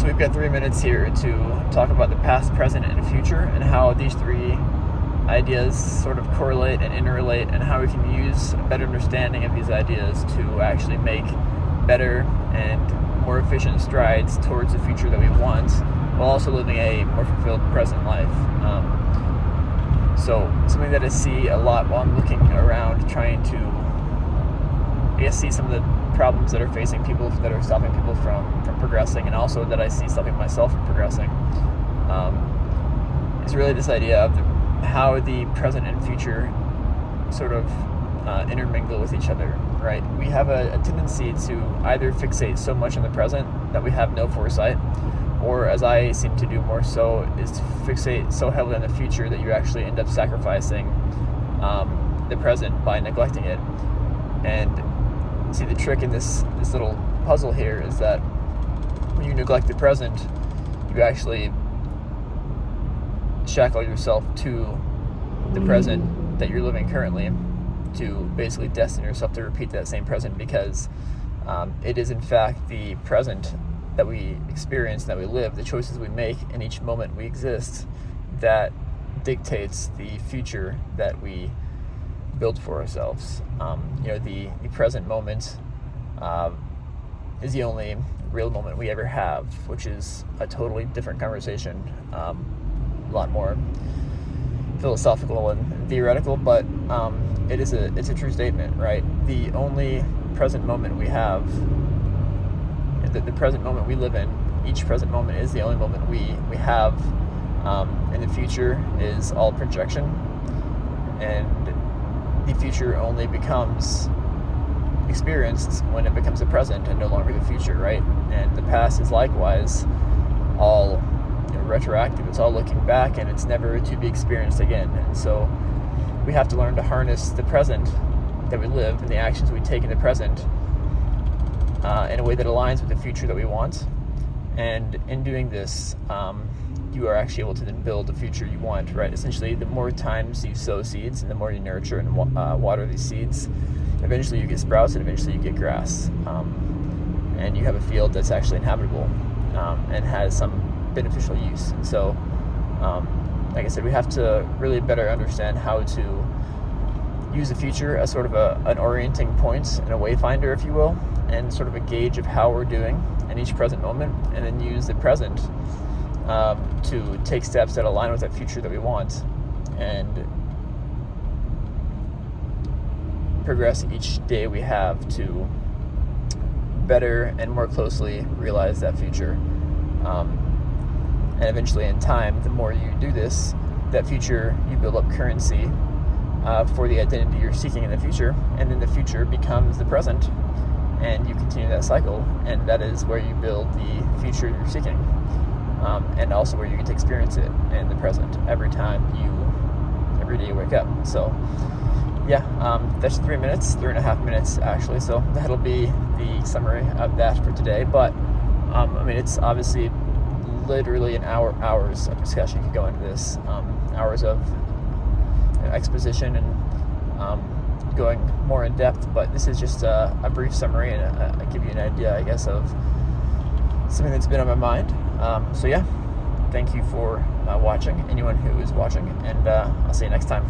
So we've got 3 minutes here to talk about the past, present, and future, and how these three ideas sort of correlate and interrelate, and how we can use a better understanding of these ideas to actually make better and more efficient strides towards the future that we want, while also living a more fulfilled present life. So something that I see a lot while I'm looking around, trying to, I guess, see some of the problems that are facing people, that are stopping people from progressing, and also that I see stopping myself from progressing, is really this idea of how the present and future sort of intermingle with each other, right? We have a tendency to either fixate so much on the present that we have no foresight, or, as I seem to do more so, is to fixate so heavily on the future that you actually end up sacrificing the present by neglecting it. And see, the trick in this little puzzle here is that when you neglect the present, you actually shackle yourself to the present that you're living currently, to basically destine yourself to repeat that same present, because it is in fact the present that we experience, that we live, the choices we make in each moment we exist, that dictates the future that we build for ourselves. The present moment is the only real moment we ever have, which is a totally different conversation, a lot more philosophical and theoretical, but it's a true statement, right? The only present moment we have, the present moment we live in, each present moment is the only moment we have, and the future is all projection, and the future only becomes experienced when it becomes the present and no longer the future, right? And the past is likewise all retroactive. It's all looking back, and it's never to be experienced again. And so we have to learn to harness the present that we live and the actions we take in the present in a way that aligns with the future that we want. And in doing this, you are actually able to then build the future you want, right? Essentially, the more times you sow seeds and the more you nurture and water these seeds, eventually you get sprouts and eventually you get grass. And you have a field that's actually inhabitable and has some beneficial use. And so, like I said, we have to really better understand how to use the future as sort of an orienting point and a wayfinder, if you will, and sort of a gauge of how we're doing in each present moment, and then use the present to take steps that align with that future that we want, and progress each day we have to better and more closely realize that future. And eventually, in time, the more you do this, that future, you build up currency for the identity you're seeking in the future, and then the future becomes the present, and you continue that cycle, and that is where you build the future you're seeking, and also where you get to experience it in the present every day you wake up. So that's 3 minutes, 3.5 minutes actually, so that'll be the summary of that for today. But it's obviously literally hours of discussion could go into this, hours of exposition and going more in depth, but this is just a brief summary, and I give you an idea, I guess, of something that's been on my mind. Thank you for watching, anyone who is watching, and I'll see you next time.